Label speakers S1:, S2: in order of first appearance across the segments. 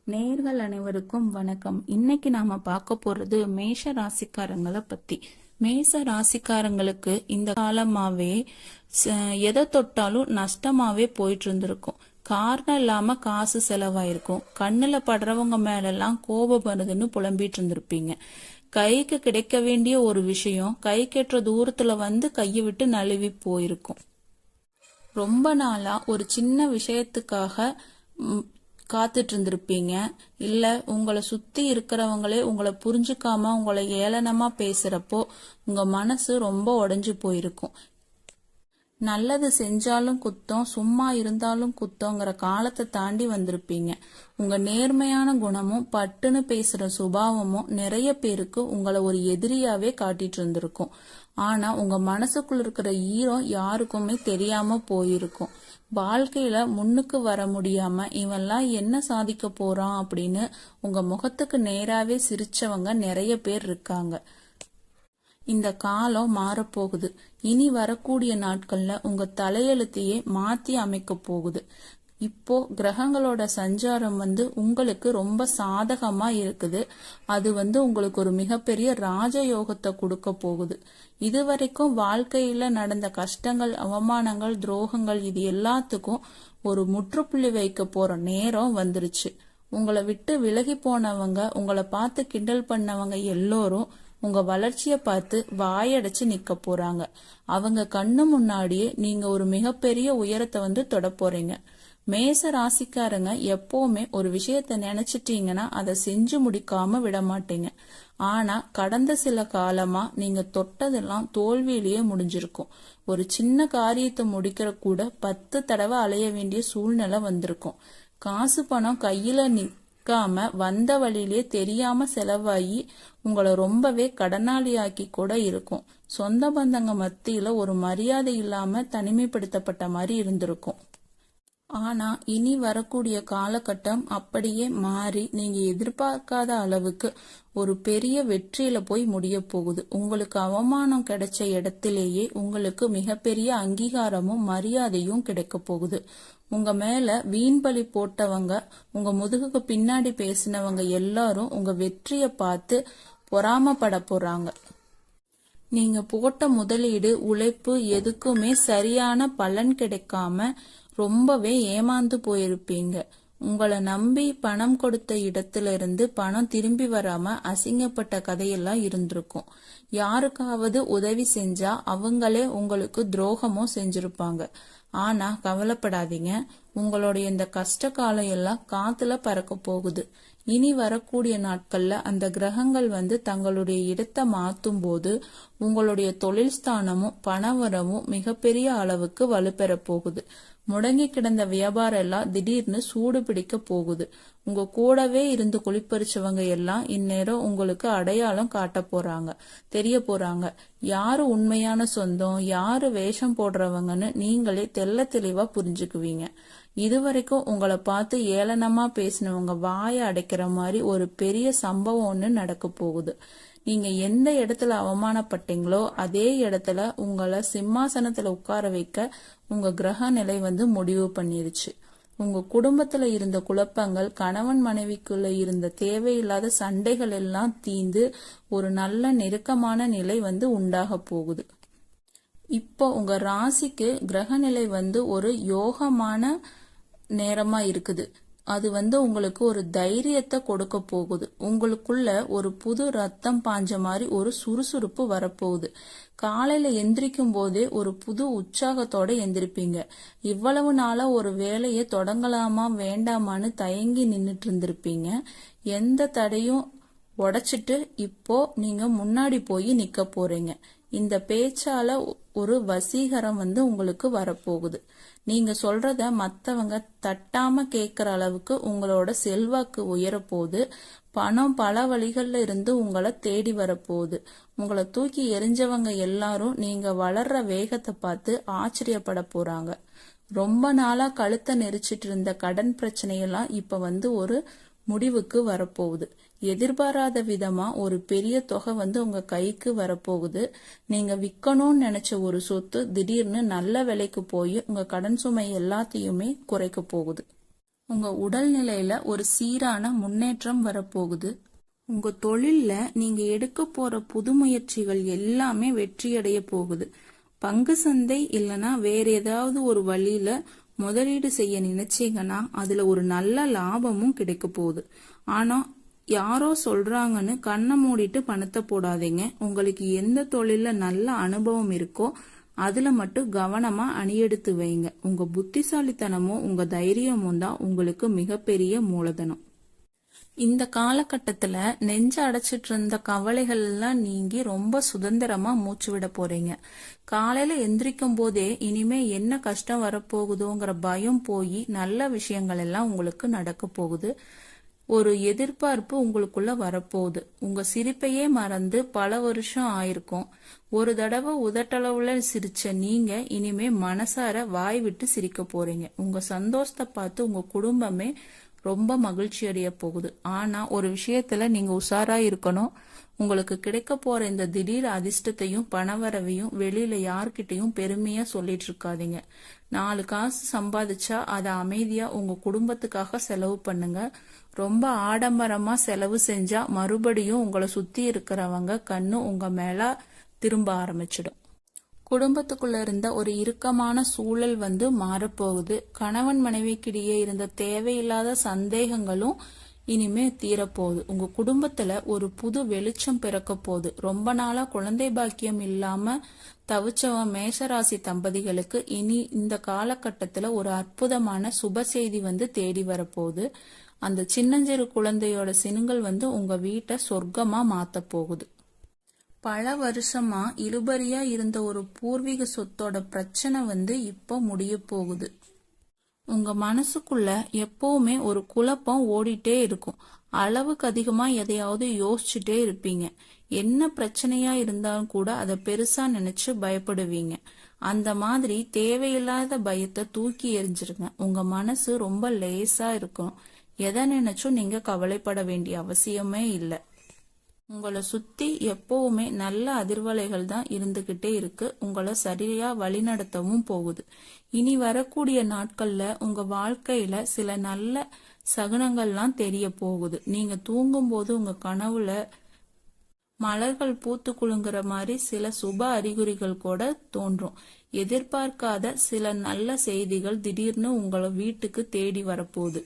S1: நேர்கள் அனைவருக்கும் வணக்கம். இன்னைக்கு நாம பார்க்க போறது மேஷ ராசிக்காரங்களை பத்தி. மேஷ ராசிக்காரங்களுக்கு இந்த காலமாவே எதை தொட்டாலும் நஷ்டமாவே போயிட்டு இருந்திருக்கும். காரணம் இல்லாம காசு செலவாயிருக்கும். கண்ணுல படுறவங்க மேலெல்லாம் கோபம் வருதுன்னு புலம்பிட்டு இருந்திருப்பீங்க. கைக்கு கிடைக்க வேண்டிய ஒரு விஷயம் கை கெட்டுற தூரத்துல வந்து கையை விட்டு நழுவி போயிருக்கும். ரொம்ப நாளா ஒரு சின்ன விஷயத்துக்காக காத்துட்டு இருந்திருப்பீங்க. இல்ல உங்களை சுத்தி இருக்கிறவங்களே உங்களை புரிஞ்சுக்காம உங்களை ஏளனமா பேசுறப்போ உங்க மனசு ரொம்ப உடைஞ்சு போயிருக்கும். நல்லது செஞ்சாலும் குத்தம், சும்மா இருந்தாலும் குத்தங்கிற காலத்தை தாண்டி வந்திருப்பீங்க. உங்க நேர்மையான குணமும் பட்டுன்னு பேசுற சுபாவமும் நிறைய பேருக்கு உங்களை ஒரு எதிரியாவே காட்டிட்டு இருந்திருக்கும். ஆனா உங்க மனசுக்குள்ள இருக்கிற ஈரம் யாருக்குமே தெரியாம போயிருக்கும். வாழ்க்கையில முன்னுக்கு வர முடியாம இவெல்லாம் என்ன சாதிக்க போறான் அப்படின்னு உங்க முகத்துக்கு நேராவே சிரிச்சவங்க நிறைய பேர் இருக்காங்க. இந்த காலம் மாறப்போகுது. இனி வரக்கூடிய நாட்கள்ல உங்க தலையெழுத்தையே மாத்தி அமைக்க போகுது. இப்போ கிரகங்களோட சஞ்சாரம் உங்களுக்கு ரொம்ப சாதகமா இருக்குது. அது உங்களுக்கு ஒரு மிகப்பெரிய ராஜயோகத்தை கொடுக்க போகுது. இதுவரைக்கும் வாழ்க்கையில நடந்த கஷ்டங்கள், அவமானங்கள், துரோகங்கள் இது எல்லாத்துக்கும் ஒரு முற்றுப்புள்ளி வைக்க போற நேரம் வந்துருச்சு. உங்களை விட்டு விலகி போனவங்க, உங்களை பார்த்து கிண்டல் பண்ணவங்க எல்லோரும் உங்க வளர்ச்சிய பார்த்து வாயடைச்சு நிக்க போறாங்க. அவங்க கண்ணு முன்னாடியே நீங்க ஒரு மிகப்பெரிய உயரத்தை தொட போறீங்க. மேச ராசிக்காரங்க எப்பவுமே ஒரு விஷயத்த நினைச்சிட்டீங்கன்னா அதை செஞ்சு முடிக்காம விட மாட்டீங்க. ஆனா கடந்த சில காலமா நீங்க தொட்டதெல்லாம் தோல்வியிலேயே முடிஞ்சிருக்கும். ஒரு சின்ன காரியத்தை முடிக்கிற கூட 10 தடவை அலைய வேண்டிய சூழ்நிலை வந்திருக்கும். காசு பணம் கையில நிக்காம வந்த வழியிலே தெரியாம செலவாகி உங்களை ரொம்பவே கடனாளியாக்கி கூட இருக்கும். சொந்த பந்தங்க மத்தியில ஒரு மரியாதை இல்லாம தனிமைப்படுத்தப்பட்ட மாதிரி இருந்திருக்கும். ஆனா இனி வரக்கூடிய காலகட்டம் அப்படியே மாறி நீங்க எதிர்பார்க்காத அளவுக்கு ஒரு பெரிய வெற்றியில போய் முடிய போகுது. உங்களுக்கு அவமானம் கிடைச்ச இடத்திலேயே உங்களுக்கு மிகப்பெரிய அங்கீகாரமும் மரியாதையும் கிடைக்க போகுது. உங்க மேல வீண்பலி போட்டவங்க, உங்க முதுகுக்கு பின்னாடி பேசினவங்க எல்லாரும் உங்க வெற்றிய பார்த்து பொறாமப்பட போறாங்க. நீங்க போட்ட முதலீடு, உழைப்பு எதுக்குமே சரியான பலன் கிடைக்காம ரொம்பவே ஏமாந்து போயிருப்பீங்க. உங்களை நம்பி பணம் கொடுத்த இடத்துல இருந்து பணம் திரும்பி வராம அசிங்கப்பட்ட கதையெல்லாம் இருந்திருக்கும். யாருக்காவது உதவி செஞ்சா அவங்களே உங்களுக்கு துரோகமும் செஞ்சிருப்பாங்க. ஆனா கவலைப்படாதீங்க, உங்களுடைய இந்த கஷ்ட காலம் எல்லாம் காத்துல பறக்க போகுது. இனி வரக்கூடிய நாட்கள்ல அந்த கிரகங்கள் தங்களுடைய இடத்தை மாத்தும் போது உங்களுடைய தொழில் ஸ்தானமும் பணவரமும் மிகப்பெரிய அளவுக்கு வலுப்பெற போகுது. முடங்கி கிடந்த வியாபாரம் எல்லாம் திடீர்னு சூடு பிடிக்க போகுது. உங்க கூடவே இருந்து குளிப்பறிச்சவங்க எல்லாம் இந்நேரம் உங்களுக்கு அடையாளம் காட்ட போறாங்க, தெரிய போறாங்க. யாரு உண்மையான சொந்தம், யாரு வேஷம் போடுறவங்கன்னு நீங்களே தெள்ள தெளிவா புரிஞ்சுக்குவீங்க. இதுவரைக்கும் உங்களை பார்த்து ஏளனமா பேசினவங்க வாயை அடைக்கிற மாதிரி ஒரு பெரிய சம்பவம் ஒண்ணு நடக்க போகுது. நீங்க எந்த இடத்துல அவமானப்பட்டீங்களோ அதே இடத்துல உங்களை சிம்மாசனத்துல உட்கார வைக்க உங்க கிரக நிலை முடிவு பண்ணிருச்சு. உங்க குடும்பத்துல இருந்த குழப்பங்கள், கணவன் மனைவிக்குள்ள இருந்த தேவையில்லாத சண்டைகள் எல்லாம் தீந்து ஒரு நல்ல நெருக்கமான நிலை உண்டாக போகுது. இப்போ உங்க ராசிக்கு கிரக நிலை ஒரு யோகமான நேரமா இருக்குது. அது உங்களுக்கு ஒரு தைரியத்தை கொடுக்க போகுது. உங்களுக்குள்ள ஒரு புது ரத்தம் பாஞ்ச மாதிரி ஒரு சுறுசுறுப்பு வரப்போகுது. காலையில எந்திரிக்கும் போதே ஒரு புது உற்சாகத்தோட எந்திரிப்பீங்க. இவ்வளவு நாளா ஒரு வேலையை தொடங்கலாமா வேண்டாமான்னு தயங்கி நின்னுட்டு இருந்திருப்பீங்க. எந்த தடையும் உடைச்சிட்டு இப்போ நீங்க முன்னாடி போய் நிக்க போறீங்க. இந்த பேச்சால ஒரு வசீகரம் உங்களுக்கு வரப்போகுது. நீங்க சொல்றத மத்தவங்க தட்டாம கேட்கற அளவுக்கு உங்களோட செல்வாக்கு உயரப்போகுது. பணம் பல வழிகள்ல இருந்து உங்களை தேடி வரப்போகுது. உங்களை தூக்கி எரிஞ்சவங்க எல்லாரும் நீங்க வளர்ற வேகத்தை பார்த்து ஆச்சரியப்பட போறாங்க. ரொம்ப நாளா கழுத்தை நெரிச்சிட்டு இருந்த கடன் பிரச்சனையெல்லாம் இப்ப ஒரு முடிவுக்கு வரப்போகுது. எதிர்பாராத விதமா ஒரு பெரிய தொகை உங்க கைக்கு வரப்போகுது. நீங்க விற்கணும்னு நினைச்ச ஒரு சொத்து திடீர்னு நல்ல விலைக்கு போய் உங்க கடன் சுமை எல்லாத்தையுமே குறைக்க போகுது. உங்க உடல்நிலையில ஒரு சீரான முன்னேற்றம் வரப்போகுது. உங்க தொழில்ல நீங்க எடுக்க போற புது முயற்சிகள் எல்லாமே வெற்றியடைய போகுது. பங்கு சந்தை இல்லனா வேற ஏதாவது ஒரு வழியில முதலீடு செய்ய நினைச்சீங்கன்னா அதுல ஒரு நல்ல லாபமும் கிடைக்க போகுது. ஆனா யாரோ சொல்றாங்கன்னு கண்ணை மூடிட்டு பணத்தை போடாதீங்க. உங்களுக்கு எந்த தொழில்ல நல்ல அனுபவம் இருக்கோ அதுல மட்டும் கவனமா அணியெடுத்து வைங்க. உங்க புத்திசாலித்தனமும் உங்க தைரியமும் தான் உங்களுக்கு மிகப்பெரிய மூலதனம். இந்த காலகட்டத்துல நெஞ்ச அடைச்சிட்டு இருந்த கவலைகள் எல்லாம் நீங்கி ரொம்ப சுதந்திரமா மூச்சு விட போறீங்க. காலையில எந்திரிக்கும் போதே இனிமே என்ன கஷ்டம் வரப்போகுதோங்கிற பயம் போய் நல்ல விஷயங்கள் எல்லாம் உங்களுக்கு நடக்க போகுது. ஒரு எதிர்பார்ப்பு உங்களுக்குள்ள வரப்போகுது. உங்க சிரிப்பையே மறந்து பல வருஷம் ஆயிருக்கும். ஒரு தடவை உதட்டளவுல சிரிச்ச நீங்க இனிமே மனசார வாய் விட்டு சிரிக்க போறீங்க. உங்க சந்தோஷத்தை பார்த்து உங்க குடும்பமே ரொம்ப மகிழ்ச்சி அடைய போகுது. ஆனா ஒரு விஷயத்துல நீங்க உஷாரா இருக்கணும். உங்களுக்கு கிடைக்க போற இந்த திடீர் அதிர்ஷ்டத்தையும் பணவரவையும் வெளியில யார்கிட்டையும் பெருமையா சொல்லிட்டு இருக்காதீங்க. 4 காசு சம்பாதிச்சா அதை அமைதியா உங்க குடும்பத்துக்காக செலவு பண்ணுங்க. ரொம்ப ஆடம்பரமா செலவு செஞ்சா மறுபடியும் உங்களை சுத்தி இருக்கிறவங்க கண்ணு உங்க மேல திரும்ப ஆரம்பிச்சிடும். குடும்பத்துக்குள்ள இருந்த ஒரு இறுக்கமான சூழல் மாறப்போகுது. கணவன் மனைவிக்கிடையே இருந்த தேவையில்லாத சந்தேகங்களும் இனிமே தீரப்போகுது. உங்க குடும்பத்துல ஒரு புது வெளிச்சம் பிறக்க போகுது. ரொம்ப நாளா குழந்தை பாக்கியம் இல்லாம தவிச்சவன் மேஷராசி தம்பதிகளுக்கு இனி இந்த காலகட்டத்துல ஒரு அற்புதமான சுப செய்தி தேடி வரப்போகுது. அந்த சின்னஞ்சிறு குழந்தையோட சினுங்கள் உங்க வீட்டை சொர்க்கமா மாத்த போகுது. பல வருஷமா இழுபறியா இருந்த ஒரு பூர்வீக சொத்தோட பிரச்சனை இப்போ முடிய போகுது. உங்க மனசுக்குள்ள எப்பவுமே ஒரு குழப்பம் ஓடிட்டே இருக்கும். அளவுக்கு அதிகமா எதையாவது யோசிச்சுட்டே இருப்பீங்க. என்ன பிரச்சனையா இருந்தாலும் கூட அதை பெருசா நினைச்சு பயப்படுவீங்க. அந்த மாதிரி தேவையில்லாத பயத்தை தூக்கி எறிஞ்சிருங்க. உங்க மனசு ரொம்ப லேசா இருக்கும். எதை நினைச்சும் நீங்க கவலைப்பட வேண்டிய அவசியமே இல்லை. உங்களை சுத்தி எப்பவுமே நல்ல அதிர்வலைகள் தான் இருந்துகிட்டே இருக்கு. உங்களை சரியா வழிநடத்தவும் போகுது. இனி வரக்கூடிய நாட்கள்ல உங்க வாழ்க்கையில சில நல்ல சகுனங்கள்லாம் தெரிய போகுது. நீங்க தூங்கும் போது உங்க கனவுல மலர்கள் பூத்து குலுங்குற மாதிரி சில சுப அறிகுறிகள் கூட தோன்றும். எதிர்பார்க்காத சில நல்ல செய்திகள் திடீர்னு உங்களை வீட்டுக்கு தேடி வரப்போகுது.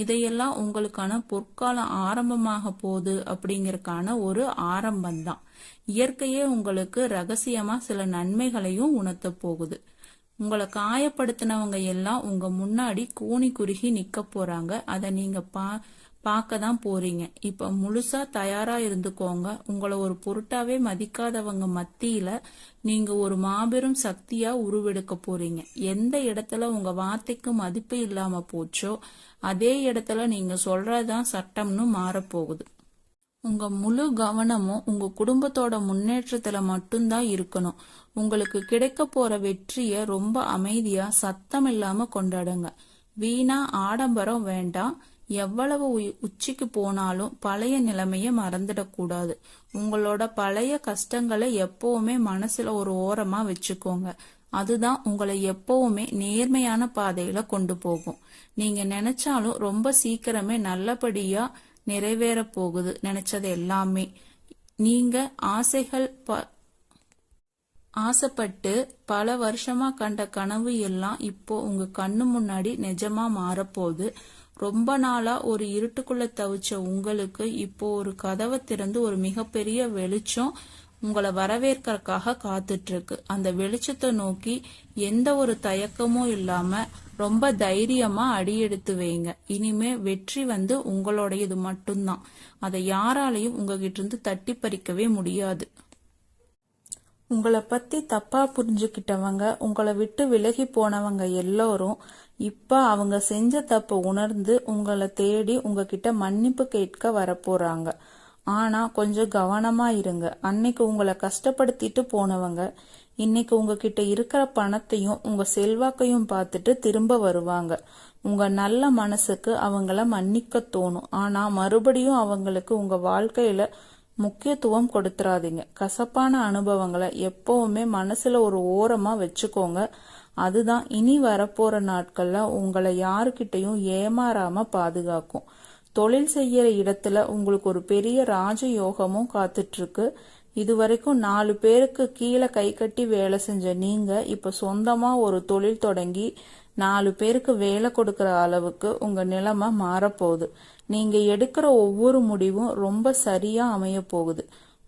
S1: இதையெல்லாம் உங்களுக்கான பொற்காலம் ஆரம்பமாக போகுது அப்படிங்கறதுக்கான ஒரு ஆரம்பம்தான். இயற்கையே உங்களுக்கு ரகசியமா சில நன்மைகளையும் உணர்த்த போகுது. உங்களை காயப்படுத்தினவங்க எல்லாம் உங்க முன்னாடி கூனி குறுகி நிக்க போறாங்க. அதை நீங்க பார்க்க தான் போறீங்க. இப்ப முழுசா தயாரா இருந்துக்கோங்க. உங்களை ஒரு பொருட்டாவே மதிக்காதவங்க மத்தியில நீங்க ஒரு மாபெரும் சக்தியா உருவெடுக்க போறீங்க. எந்த இடத்துல உங்க வார்த்தைக்கு மதிப்பு இல்லாம போச்சோ அதே இடத்துல நீங்க சொல்றதுதான் சட்டம்னு மாறப்போகுது. உங்க முழு கவனமும் உங்க குடும்பத்தோட முன்னேற்றத்துல மட்டும்தான் இருக்கணும். உங்களுக்கு கிடைக்க போற வெற்றிய ரொம்ப அமைதியா சத்தம் இல்லாம கொண்டாடுங்க. வீணா ஆடம்பரம் வேண்டாம். எவ்வளவு உச்சிக்கு போனாலும் பழைய நிலைமைய மறந்துடக்கூடாது. உங்களோட பழைய கஷ்டங்களை எப்பவுமே மனசுல ஒரு ஓரமா வச்சுக்கோங்க. அதுதான் உங்களை எப்பவுமே நேர்மையான பாதையில கொண்டு போகும். நீங்க நினைச்சாலும் ரொம்ப சீக்கிரமே நல்லபடியா நிறைவேற போகுது. நினைச்சது எல்லாமே நீங்க ஆசைப்பட்டு பல வருஷமா கண்ட கனவு எல்லாம் இப்போ உங்க கண்ணு முன்னாடி நிஜமா மாறப்போகுது. ரொம்ப நாளா ஒரு இருட்டுக்குள்ள தவிச்ச உங்களுக்கு இப்போ ஒரு கதவை திறந்து ஒரு மிகப்பெரிய வெளிச்சம் உங்களை வரவேற்கறதுக்காக காத்துட்டு இருக்கு. அந்த வெளிச்சத்தை நோக்கி எந்த ஒரு தயக்கமும் இல்லாம ரொம்ப தைரியமா அடியெடுத்து வைங்க. இனிமே வெற்றி உங்களோடையது மட்டும்தான். அதை யாராலையும் உங்ககிட்ட இருந்து தட்டி பறிக்கவே முடியாது. உங்களை பத்தி தப்பா புரிஞ்சுக்கிட்டவங்க, உங்களை விட்டு விலகி போனவங்க எல்லோரும் இப்ப அவங்க செஞ்ச தப்ப உணர்ந்து உங்களை தேடி உங்ககிட்ட மன்னிப்பு கேட்க வரப்போறாங்க. ஆனா கொஞ்சம் கவனமா இருங்க. அன்னைக்கு உங்களை கஷ்டப்படுத்திட்டு போனவங்க இன்னைக்கு உங்ககிட்ட இருக்கிற பணத்தையும் உங்க செல்வாக்கையும் பார்த்துட்டு திரும்ப வருவாங்க. உங்க நல்ல மனசுக்கு அவங்கள மன்னிக்க தோணும். ஆனா மறுபடியும் அவங்களுக்கு உங்க வாழ்க்கையில முக்கியத்துவம் கொடுத்துறாதீங்க. கசப்பான அனுபவங்களை எப்பவுமே மனசுல ஒரு ஓரமா வச்சுக்கோங்க. அதுதான் இனி வரப்போற நாட்கள்ல உங்களை யாருக்கிட்டையும் ஏமாறாம பாதுகாக்கும். தொழில் செய்யற இடத்துல உங்களுக்கு ஒரு பெரிய ராஜயோகமும் காத்துட்டு இருக்கு. இதுவரைக்கும் 4 பேருக்கு கீழே கை கட்டி வேலை செஞ்ச நீங்க இப்ப சொந்தமா ஒரு தொழில் தொடங்கி 4 பேருக்கு வேலை கொடுக்கற அளவுக்கு உங்க நிலைமை மாறப்போகுது. நீங்க எடுக்கிற ஒவ்வொரு முடிவும் ரொம்ப சரியா அமைய போகுது.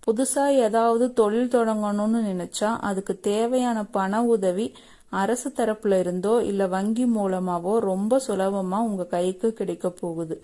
S1: புதுசா ஏதாவது தொழில் தொடங்கணும்னு நினைச்சா அதுக்கு தேவையான பண உதவி அரசு தரப்புல இருந்தோ இல்ல வங்கி மூலமாவோ ரொம்ப சுலபமா உங்க கைக்கு கிடைக்க போகுது.